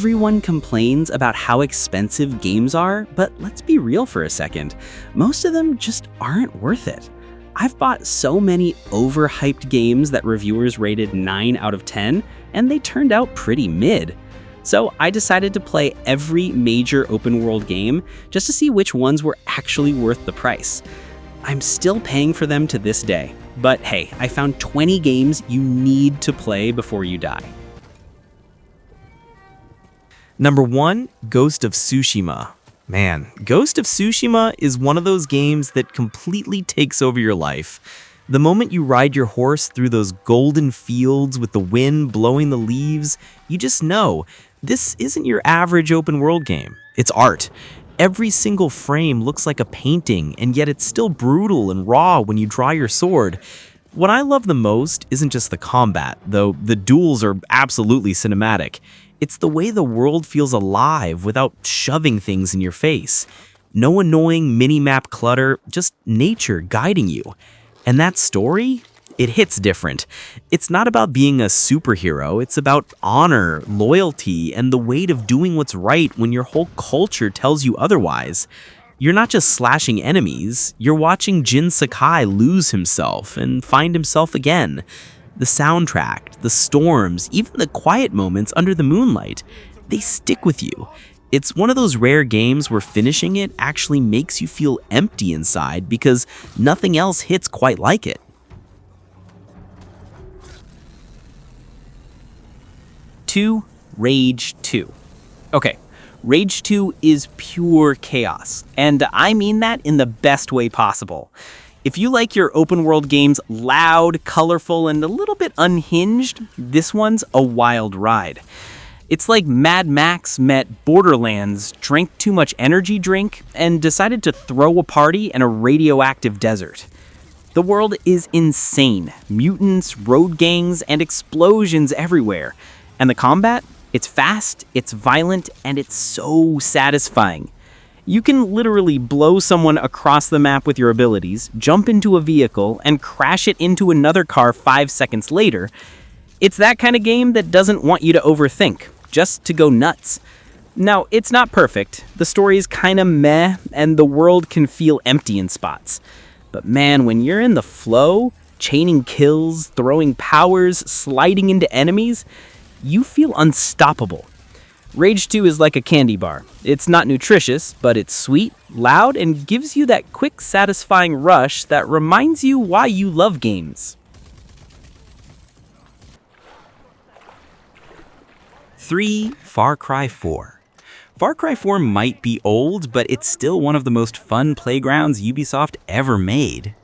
Everyone complains about how expensive games are, but let's be real for a second. Most of them just aren't worth it. I've bought so many overhyped games that reviewers rated 9 out of 10, and they turned out pretty mid. So I decided to play every major open world game just to see which ones were actually worth the price. I'm still paying for them to this day, but hey, I found 20 games you need to play before you die. Number 1, Ghost of Tsushima. Man, Ghost of Tsushima is one of those games that completely takes over your life. The moment you ride your horse through those golden fields with the wind blowing the leaves, you just know this isn't your average open world game. It's art. Every single frame looks like a painting, and yet it's still brutal and raw when you draw your sword. What I love the most isn't just the combat, though the duels are absolutely cinematic. It's the way the world feels alive without shoving things in your face. No annoying mini-map clutter, just nature guiding you. And that story? It hits different. It's not about being a superhero, it's about honor, loyalty, and the weight of doing what's right when your whole culture tells you otherwise. You're not just slashing enemies, you're watching Jin Sakai lose himself and find himself again. The soundtrack, the storms, even the quiet moments under the moonlight, they stick with you. It's one of those rare games where finishing it actually makes you feel empty inside because nothing else hits quite like it. 2. Rage 2. Okay, Rage 2 is pure chaos, and I mean that in the best way possible. If you like your open world games loud, colorful, and a little bit unhinged, this one's a wild ride. It's like Mad Max met Borderlands, drank too much energy drink, and decided to throw a party in a radioactive desert. The world is insane. Mutants, road gangs, and explosions everywhere. And the combat? It's fast, it's violent, and it's so satisfying. You can literally blow someone across the map with your abilities, jump into a vehicle, and crash it into another car 5 seconds later. It's that kind of game that doesn't want you to overthink, just to go nuts. Now, it's not perfect. The story is kinda meh, and the world can feel empty in spots. But man, when you're in the flow, chaining kills, throwing powers, sliding into enemies, you feel unstoppable. Rage 2 is like a candy bar. It's not nutritious, but it's sweet, loud, and gives you that quick, satisfying rush that reminds you why you love games. 3. Far Cry 4. Far Cry 4 might be old, but it's still one of the most fun playgrounds Ubisoft ever made.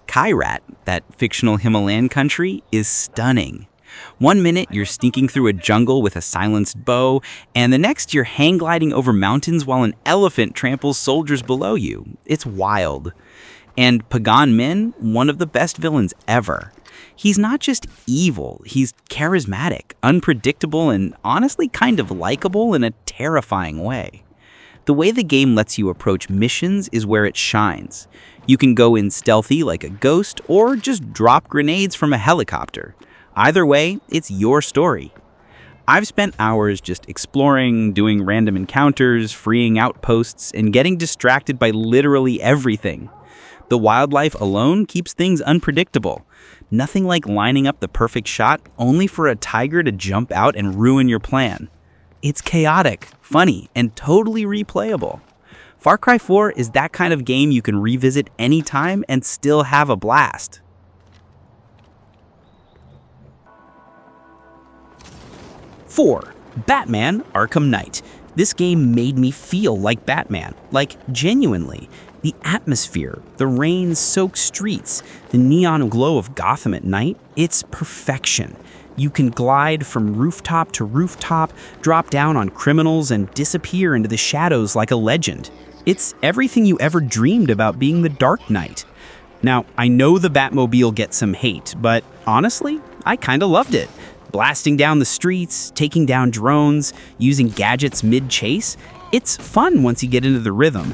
Kyrat, that fictional Himalayan country, is stunning. One minute, you're sneaking through a jungle with a silenced bow, and the next, you're hang gliding over mountains while an elephant tramples soldiers below you. It's wild. And Pagan Min, one of the best villains ever. He's not just evil, he's charismatic, unpredictable, and honestly kind of likable in a terrifying way. The way the game lets you approach missions is where it shines. You can go in stealthy like a ghost, or just drop grenades from a helicopter. Either way, it's your story. I've spent hours just exploring, doing random encounters, freeing outposts, and getting distracted by literally everything. The wildlife alone keeps things unpredictable. Nothing like lining up the perfect shot only for a tiger to jump out and ruin your plan. It's chaotic, funny, and totally replayable. Far Cry 4 is that kind of game you can revisit anytime and still have a blast. 4. Batman Arkham Knight. This game made me feel like Batman, like genuinely. The atmosphere, the rain-soaked streets, the neon glow of Gotham at night, it's perfection. You can glide from rooftop to rooftop, drop down on criminals, and disappear into the shadows like a legend. It's everything you ever dreamed about being the Dark Knight. Now, I know the Batmobile gets some hate, but honestly, I kinda loved it. Blasting down the streets, taking down drones, using gadgets mid-chase, it's fun once you get into the rhythm.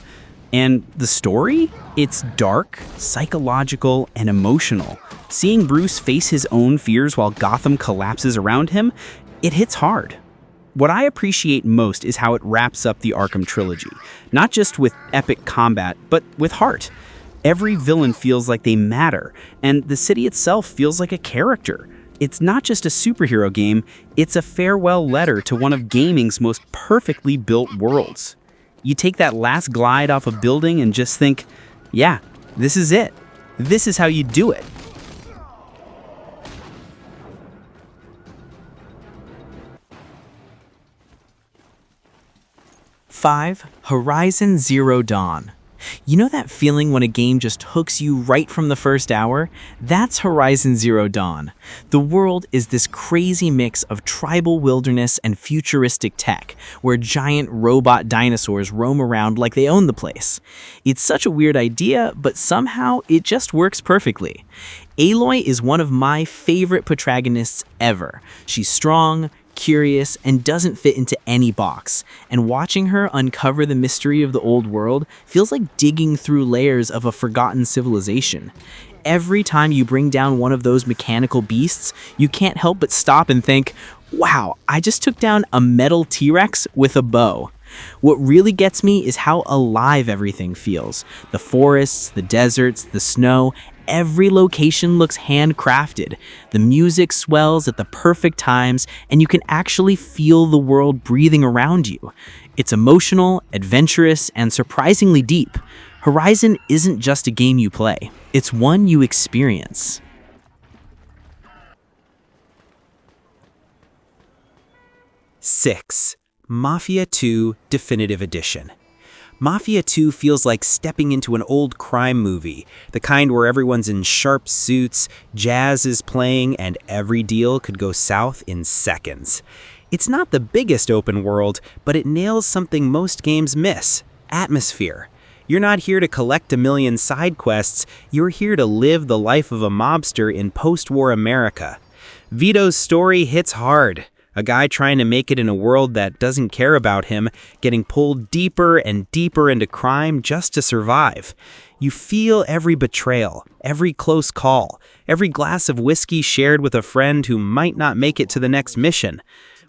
And the story? It's dark, psychological, and emotional. Seeing Bruce face his own fears while Gotham collapses around him, it hits hard. What I appreciate most is how it wraps up the Arkham trilogy, not just with epic combat, but with heart. Every villain feels like they matter, and the city itself feels like a character. It's not just a superhero game, it's a farewell letter to one of gaming's most perfectly built worlds. You take that last glide off a building and just think, yeah, this is it. This is how you do it. Five, Horizon Zero Dawn. You know that feeling when a game just hooks you right from the first hour? That's Horizon Zero Dawn. The world is this crazy mix of tribal wilderness and futuristic tech, where giant robot dinosaurs roam around like they own the place. It's such a weird idea, but somehow it just works perfectly. Aloy is one of my favorite protagonists ever. She's strong, curious, and doesn't fit into any box. And watching her uncover the mystery of the old world feels like digging through layers of a forgotten civilization. Every time you bring down one of those mechanical beasts, you can't help but stop and think, wow, I just took down a metal T-Rex with a bow. What really gets me is how alive everything feels. The forests, the deserts, the snow, every location looks handcrafted. The music swells at the perfect times, and you can actually feel the world breathing around you. It's emotional, adventurous, and surprisingly deep. Horizon isn't just a game you play, it's one you experience. 6. Mafia 2 Definitive Edition. Mafia 2 feels like stepping into an old crime movie, the kind where everyone's in sharp suits, jazz is playing, and every deal could go south in seconds. It's not the biggest open world, but it nails something most games miss: atmosphere. You're not here to collect a million side quests, you're here to live the life of a mobster in post-war America. Vito's story hits hard. A guy trying to make it in a world that doesn't care about him, getting pulled deeper and deeper into crime just to survive. You feel every betrayal, every close call, every glass of whiskey shared with a friend who might not make it to the next mission.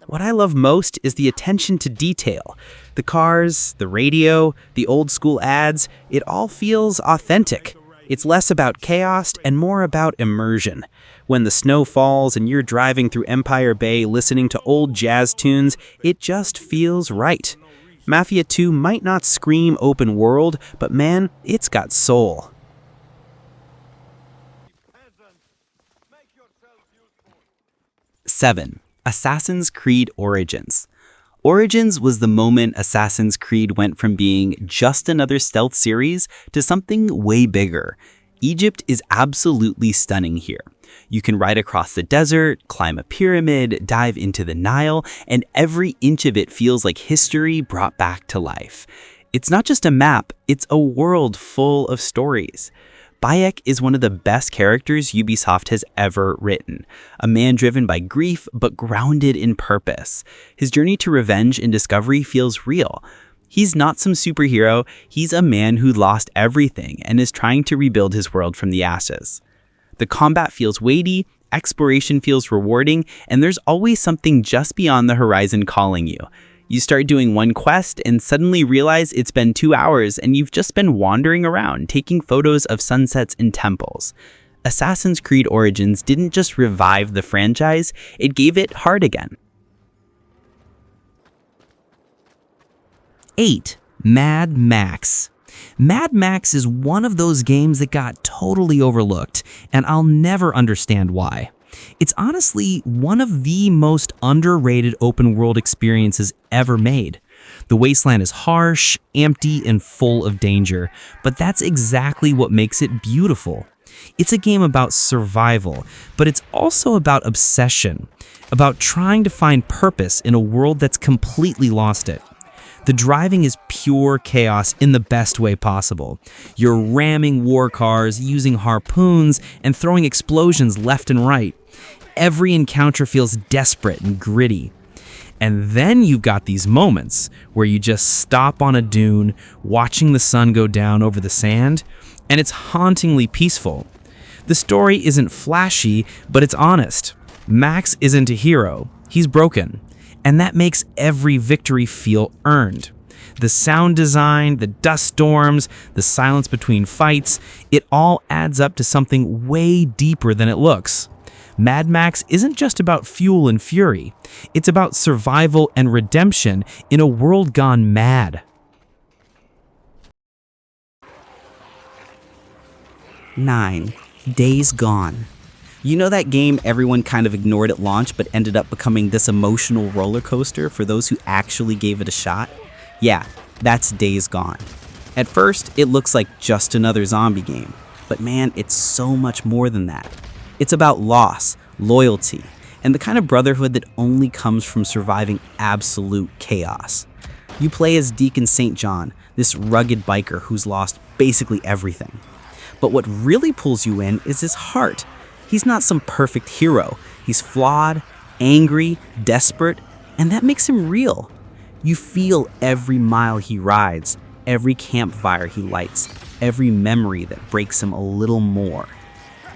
What I love most is the attention to detail. The cars, the radio, the old school ads, it all feels authentic. It's less about chaos and more about immersion. When the snow falls and you're driving through Empire Bay listening to old jazz tunes, it just feels right. Mafia 2 might not scream open world, but man, it's got soul. 7. Assassin's Creed Origins. Origins was the moment Assassin's Creed went from being just another stealth series to something way bigger. Egypt is absolutely stunning here. You can ride across the desert, climb a pyramid, dive into the Nile, and every inch of it feels like history brought back to life. It's not just a map, it's a world full of stories. Bayek is one of the best characters Ubisoft has ever written, a man driven by grief but grounded in purpose. His journey to revenge and discovery feels real. He's not some superhero, he's a man who lost everything and is trying to rebuild his world from the ashes. The combat feels weighty, exploration feels rewarding, and there's always something just beyond the horizon calling you. You start doing one quest and suddenly realize it's been 2 hours and you've just been wandering around, taking photos of sunsets and temples. Assassin's Creed Origins didn't just revive the franchise, it gave it heart again. 8. Mad Max. Mad Max is one of those games that got totally overlooked, and I'll never understand why. It's honestly one of the most underrated open world experiences ever made. The wasteland is harsh, empty, and full of danger, but that's exactly what makes it beautiful. It's a game about survival, but it's also about obsession, about trying to find purpose in a world that's completely lost it. The driving is pure chaos in the best way possible. You're ramming war cars, using harpoons, and throwing explosions left and right. Every encounter feels desperate and gritty. And then you've got these moments where you just stop on a dune, watching the sun go down over the sand, and it's hauntingly peaceful. The story isn't flashy, but it's honest. Max isn't a hero. He's broken. And that makes every victory feel earned. The sound design, the dust storms, the silence between fights, it all adds up to something way deeper than it looks. Mad Max isn't just about fuel and fury. It's about survival and redemption in a world gone mad. 9. Days Gone. You know that game everyone kind of ignored at launch but ended up becoming this emotional roller coaster for those who actually gave it a shot? Yeah, that's Days Gone. At first, it looks like just another zombie game, but man, it's so much more than that. It's about loss, loyalty, and the kind of brotherhood that only comes from surviving absolute chaos. You play as Deacon St. John, this rugged biker who's lost basically everything. But what really pulls you in is his heart. He's not some perfect hero. He's flawed, angry, desperate, and that makes him real. You feel every mile he rides, every campfire he lights, every memory that breaks him a little more.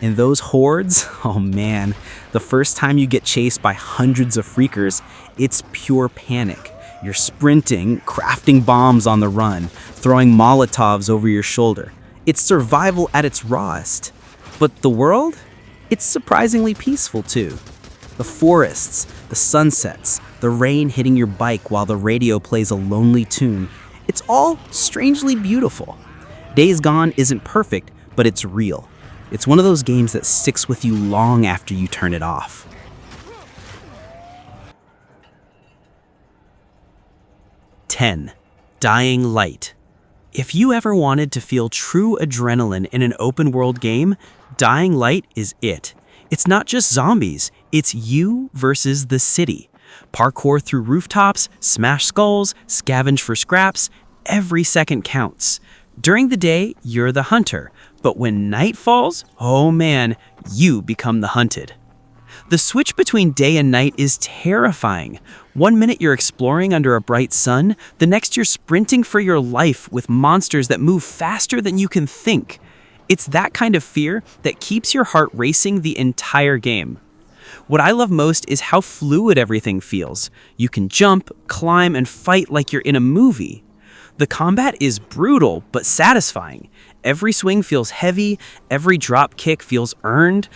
And those hordes, oh man, the first time you get chased by hundreds of freakers, it's pure panic. You're sprinting, crafting bombs on the run, throwing Molotovs over your shoulder. It's survival at its rawest. But the world? It's surprisingly peaceful too. The forests, the sunsets, the rain hitting your bike while the radio plays a lonely tune, it's all strangely beautiful. Days Gone isn't perfect, but it's real. It's one of those games that sticks with you long after you turn it off. 10. Dying Light. If you ever wanted to feel true adrenaline in an open-world game, Dying Light is it. It's not just zombies, it's you versus the city. Parkour through rooftops, smash skulls, scavenge for scraps, every second counts. During the day, you're the hunter, but when night falls, oh man, you become the hunted. The switch between day and night is terrifying. 1 minute you're exploring under a bright sun, the next you're sprinting for your life with monsters that move faster than you can think. It's that kind of fear that keeps your heart racing the entire game. What I love most is how fluid everything feels. You can jump, climb, and fight like you're in a movie. The combat is brutal but satisfying. Every swing feels heavy, every drop kick feels earned.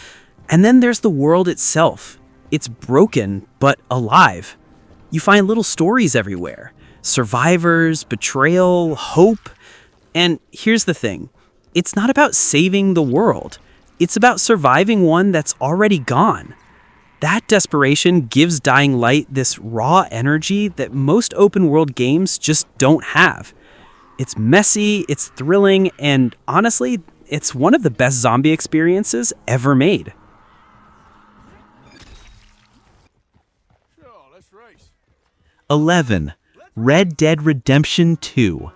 And then there's the world itself. It's broken but alive. You find little stories everywhere. Survivors, betrayal, hope. And here's the thing. It's not about saving the world. It's about surviving one that's already gone. That desperation gives Dying Light this raw energy that most open-world games just don't have. It's messy, it's thrilling, and honestly, it's one of the best zombie experiences ever made. 11. Red Dead Redemption 2.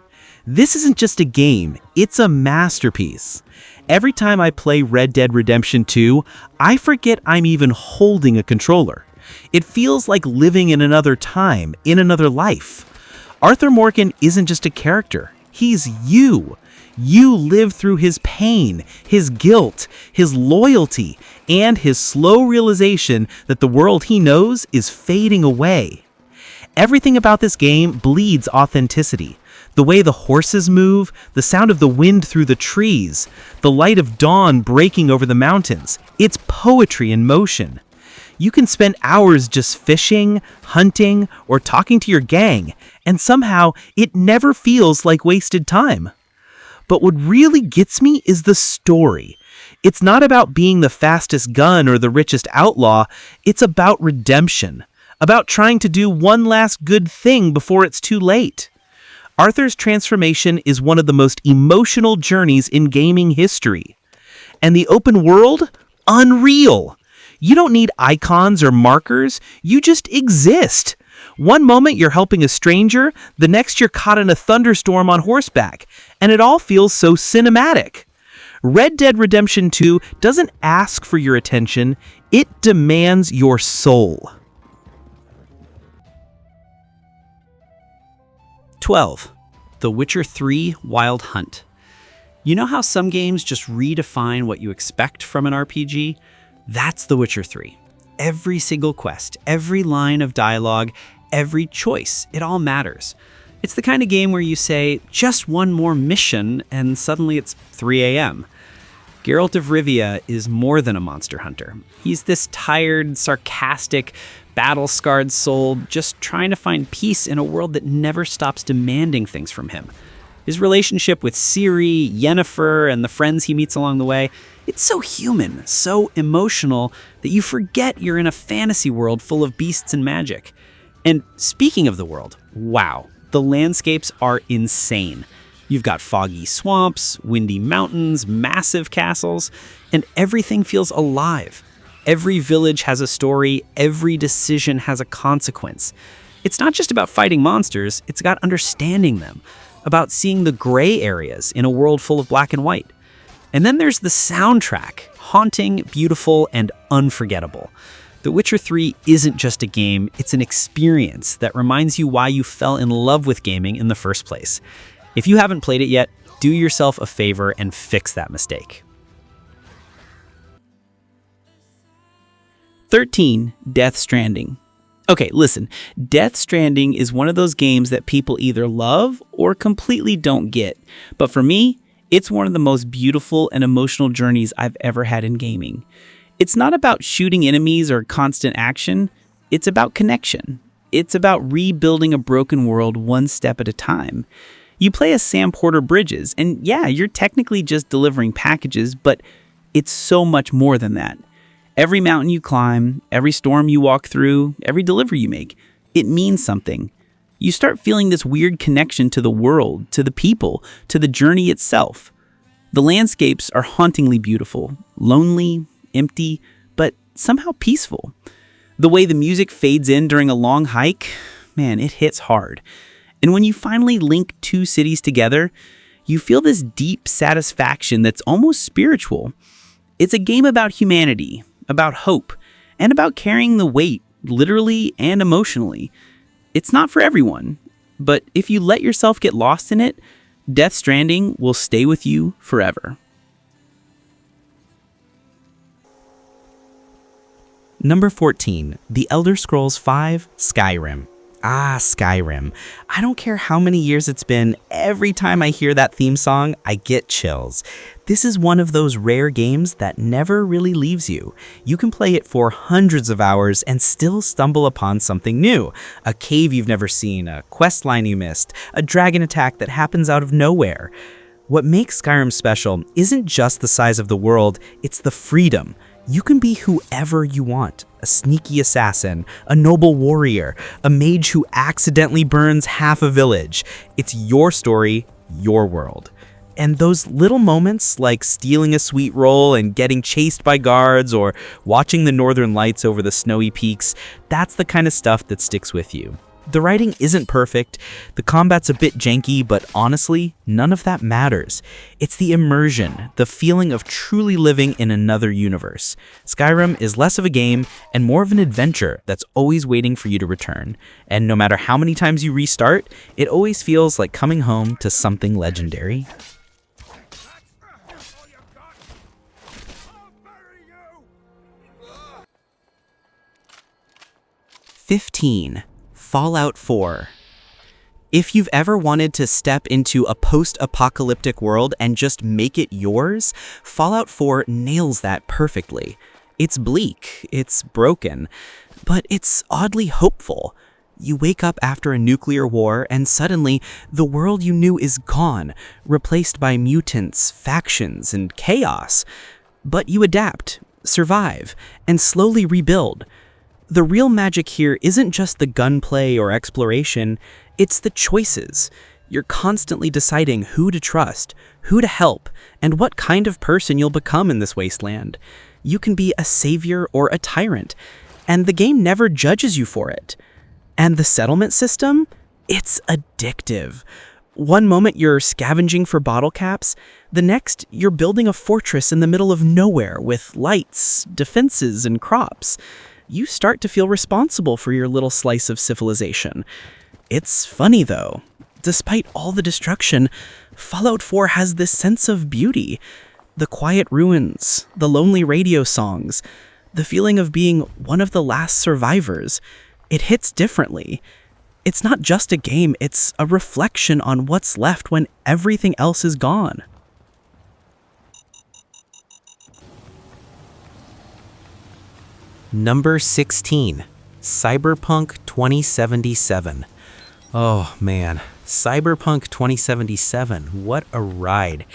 This isn't just a game, it's a masterpiece. Every time I play Red Dead Redemption 2, I forget I'm even holding a controller. It feels like living in another time, in another life. Arthur Morgan isn't just a character, he's you. You live through his pain, his guilt, his loyalty, and his slow realization that the world he knows is fading away. Everything about this game bleeds authenticity. The way the horses move, the sound of the wind through the trees, the light of dawn breaking over the mountains. It's poetry in motion. You can spend hours just fishing, hunting, or talking to your gang, and somehow it never feels like wasted time. But what really gets me is the story. It's not about being the fastest gun or the richest outlaw, it's about redemption, about trying to do one last good thing before it's too late. Arthur's transformation is one of the most emotional journeys in gaming history. And the open world? Unreal! You don't need icons or markers, you just exist. One moment you're helping a stranger, the next you're caught in a thunderstorm on horseback, and it all feels so cinematic. Red Dead Redemption 2 doesn't ask for your attention, it demands your soul. 12. The Witcher 3 Wild Hunt. You know how some games just redefine what you expect from an RPG? That's The Witcher 3. Every single quest, every line of dialogue, every choice. It all matters. It's the kind of game where you say, just one more mission, and suddenly it's 3 a.m. Geralt of Rivia is more than a monster hunter. He's this tired, sarcastic, battle-scarred soul just trying to find peace in a world that never stops demanding things from him. His relationship with Ciri, Yennefer, and the friends he meets along the way, it's so human, so emotional, that you forget you're in a fantasy world full of beasts and magic. And speaking of the world, wow, the landscapes are insane. You've got foggy swamps, windy mountains, massive castles, and everything feels alive. Every village has a story, every decision has a consequence. It's not just about fighting monsters, it's about understanding them, about seeing the gray areas in a world full of black and white. And then there's the soundtrack, haunting, beautiful, and unforgettable. The Witcher 3 isn't just a game, it's an experience that reminds you why you fell in love with gaming in the first place. If you haven't played it yet, do yourself a favor and fix that mistake. 13. Death Stranding. Okay, listen, Death Stranding is one of those games that people either love or completely don't get. But for me, it's one of the most beautiful and emotional journeys I've ever had in gaming. It's not about shooting enemies or constant action, it's about connection. It's about rebuilding a broken world one step at a time. You play as Sam Porter Bridges, and yeah, you're technically just delivering packages, but it's so much more than that. Every mountain you climb, every storm you walk through, every delivery you make, it means something. You start feeling this weird connection to the world, to the people, to the journey itself. The landscapes are hauntingly beautiful, lonely, empty, but somehow peaceful. The way the music fades in during a long hike, man, it hits hard. And when you finally link two cities together, you feel this deep satisfaction that's almost spiritual. It's a game about humanity, about hope, and about carrying the weight, literally and emotionally. It's not for everyone, but if you let yourself get lost in it, Death Stranding will stay with you forever. Number 14, The Elder Scrolls V: Skyrim. Ah, Skyrim. I don't care how many years it's been, every time I hear that theme song, I get chills. This is one of those rare games that never really leaves you. You can play it for hundreds of hours and still stumble upon something new. A cave you've never seen, a quest line you missed, a dragon attack that happens out of nowhere. What makes Skyrim special isn't just the size of the world, it's the freedom. You can be whoever you want. A sneaky assassin, a noble warrior, a mage who accidentally burns half a village. It's your story, your world. And those little moments, like stealing a sweet roll and getting chased by guards or watching the northern lights over the snowy peaks, that's the kind of stuff that sticks with you. The writing isn't perfect, the combat's a bit janky, but honestly, none of that matters. It's the immersion, the feeling of truly living in another universe. Skyrim is less of a game and more of an adventure that's always waiting for you to return. And no matter how many times you restart, it always feels like coming home to something legendary. (15) Fallout 4. If you've ever wanted to step into a post-apocalyptic world and just make it yours, Fallout 4 nails that perfectly. It's bleak, it's broken, but it's oddly hopeful. You wake up after a nuclear war and suddenly the world you knew is gone, replaced by mutants, factions, and chaos. But you adapt, survive, and slowly rebuild. The real magic here isn't just the gunplay or exploration, it's the choices. You're constantly deciding who to trust, who to help, and what kind of person you'll become in this wasteland. You can be a savior or a tyrant, and the game never judges you for it. And the settlement system? It's addictive. One moment you're scavenging for bottle caps, the next you're building a fortress in the middle of nowhere with lights, defenses, and crops. You start to feel responsible for your little slice of civilization. It's funny though. Despite all the destruction, Fallout 4 has this sense of beauty. The quiet ruins, the lonely radio songs, the feeling of being one of the last survivors. It hits differently. It's not just a game, it's a reflection on what's left when everything else is gone. Number 16, Cyberpunk 2077. Oh man, Cyberpunk 2077, what a ride.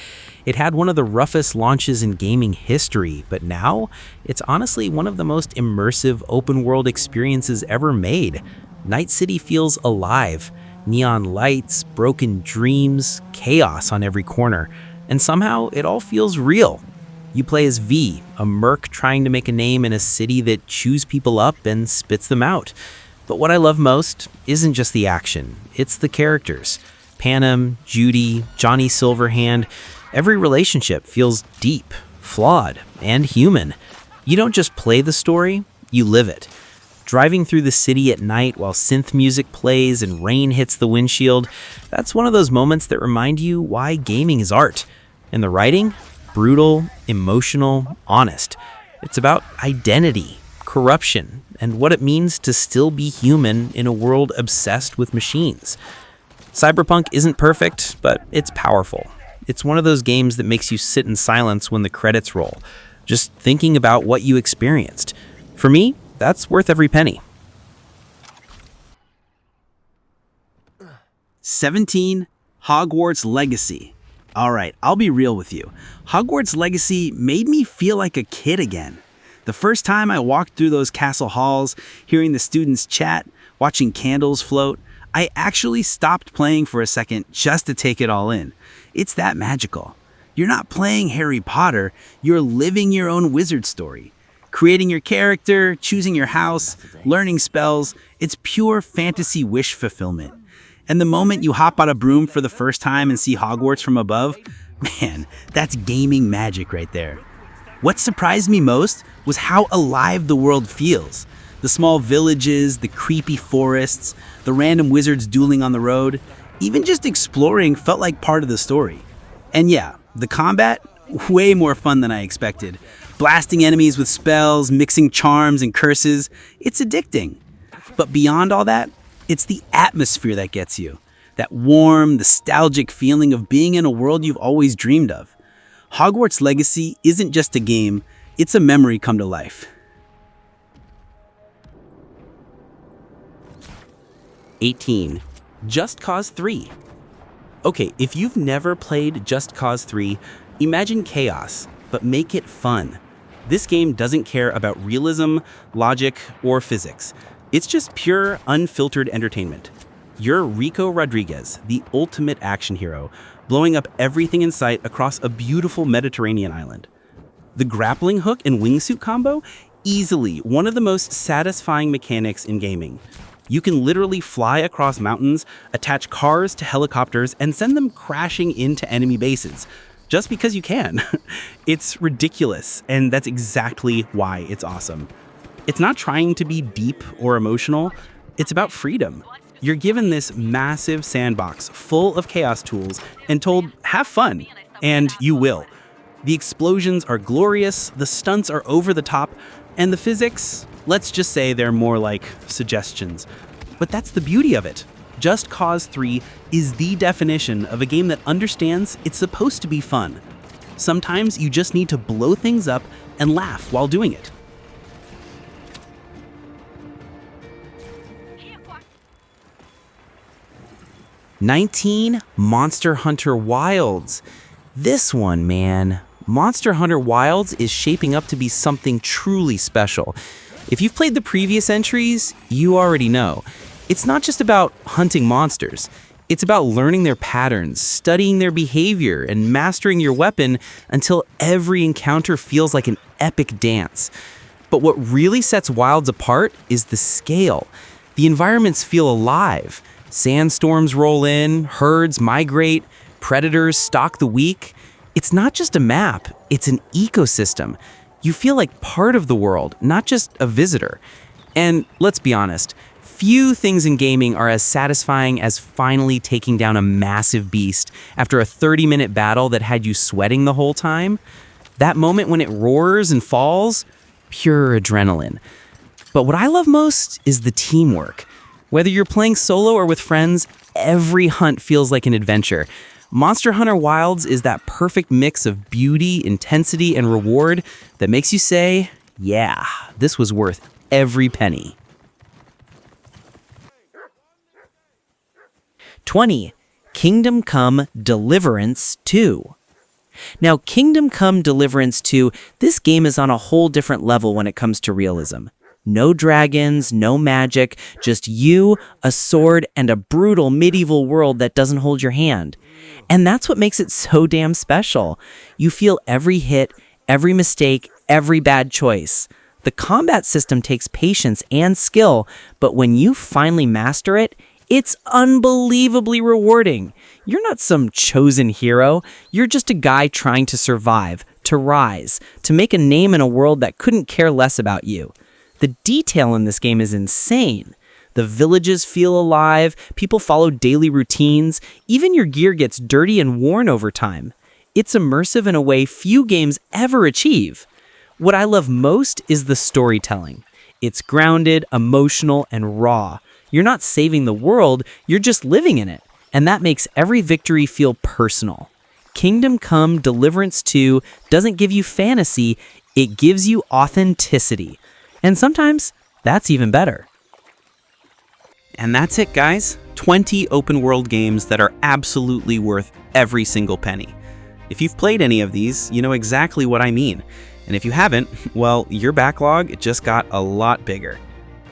It had one of the roughest launches in gaming history, but now it's honestly one of the most immersive open world experiences ever made. Night City feels alive. Neon lights, broken dreams, chaos on every corner, and somehow it all feels real. You play as V, a merc trying to make a name in a city that chews people up and spits them out. But what I love most isn't just the action, it's the characters. Panem, Judy, Johnny Silverhand, every relationship feels deep, flawed, and human. You don't just play the story, you live it. Driving through the city at night while synth music plays and rain hits the windshield, that's one of those moments that remind you why gaming is art. And the writing? Brutal, emotional, honest. It's about identity, corruption, and what it means to still be human in a world obsessed with machines. Cyberpunk isn't perfect, but it's powerful. It's one of those games that makes you sit in silence when the credits roll, just thinking about what you experienced. For me, that's worth every penny. 17, Hogwarts Legacy. All right, I'll be real with you. Hogwarts Legacy made me feel like a kid again. The first time I walked through those castle halls, hearing the students chat, watching candles float, I actually stopped playing for a second just to take it all in. It's that magical. You're not playing Harry Potter, you're living your own wizard story. Creating your character, choosing your house, learning spells, it's pure fantasy wish fulfillment. And the moment you hop on a broom for the first time and see Hogwarts from above, man, that's gaming magic right there. What surprised me most was how alive the world feels. The small villages, the creepy forests, the random wizards dueling on the road, even just exploring felt like part of the story. And yeah, the combat, way more fun than I expected. Blasting enemies with spells, mixing charms and curses, it's addicting. But beyond all that, it's the atmosphere that gets you. That warm, nostalgic feeling of being in a world you've always dreamed of. Hogwarts Legacy isn't just a game, it's a memory come to life. 18, Just Cause 3. Okay, if you've never played Just Cause 3, imagine chaos, but make it fun. This game doesn't care about realism, logic, or physics. It's just pure, unfiltered entertainment. You're Rico Rodriguez, the ultimate action hero, blowing up everything in sight across a beautiful Mediterranean island. The grappling hook and wingsuit combo? Easily one of the most satisfying mechanics in gaming. You can literally fly across mountains, attach cars to helicopters, and send them crashing into enemy bases. Just because you can. It's ridiculous, and that's exactly why it's awesome. It's not trying to be deep or emotional, it's about freedom. You're given this massive sandbox full of chaos tools and told, have fun, and you will. The explosions are glorious, the stunts are over the top, and the physics, let's just say they're more like suggestions. But that's the beauty of it. Just Cause 3 is the definition of a game that understands it's supposed to be fun. Sometimes you just need to blow things up and laugh while doing it. 19, Monster Hunter Wilds. This one, man. Monster Hunter Wilds is shaping up to be something truly special. If you've played the previous entries, you already know. It's not just about hunting monsters. It's about learning their patterns, studying their behavior, and mastering your weapon until every encounter feels like an epic dance. But what really sets Wilds apart is the scale. The environments feel alive. Sandstorms roll in, herds migrate, predators stalk the weak. It's not just a map, it's an ecosystem. You feel like part of the world, not just a visitor. And let's be honest, few things in gaming are as satisfying as finally taking down a massive beast after a 30-minute battle that had you sweating the whole time. That moment when it roars and falls, pure adrenaline. But what I love most is the teamwork. Whether you're playing solo or with friends, every hunt feels like an adventure. Monster Hunter Wilds is that perfect mix of beauty, intensity, and reward that makes you say, yeah, this was worth every penny. 20. Kingdom Come Deliverance 2. Now, Kingdom Come Deliverance 2, this game is on a whole different level when it comes to realism. No dragons, no magic, just you, a sword, and a brutal medieval world that doesn't hold your hand. And that's what makes it so damn special. You feel every hit, every mistake, every bad choice. The combat system takes patience and skill, but when you finally master it, it's unbelievably rewarding. You're not some chosen hero. You're just a guy trying to survive, to rise, to make a name in a world that couldn't care less about you. The detail in this game is insane. The villages feel alive, people follow daily routines, even your gear gets dirty and worn over time. It's immersive in a way few games ever achieve. What I love most is the storytelling. It's grounded, emotional, and raw. You're not saving the world, you're just living in it. And that makes every victory feel personal. Kingdom Come Deliverance 2 doesn't give you fantasy, it gives you authenticity. And sometimes, that's even better. And that's it, guys. 20 open world games that are absolutely worth every single penny. If you've played any of these, you know exactly what I mean. And if you haven't, well, your backlog just got a lot bigger.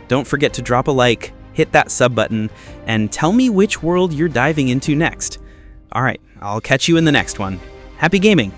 Don't forget to drop a like, hit that sub button, and tell me which world you're diving into next. All right, I'll catch you in the next one. Happy gaming!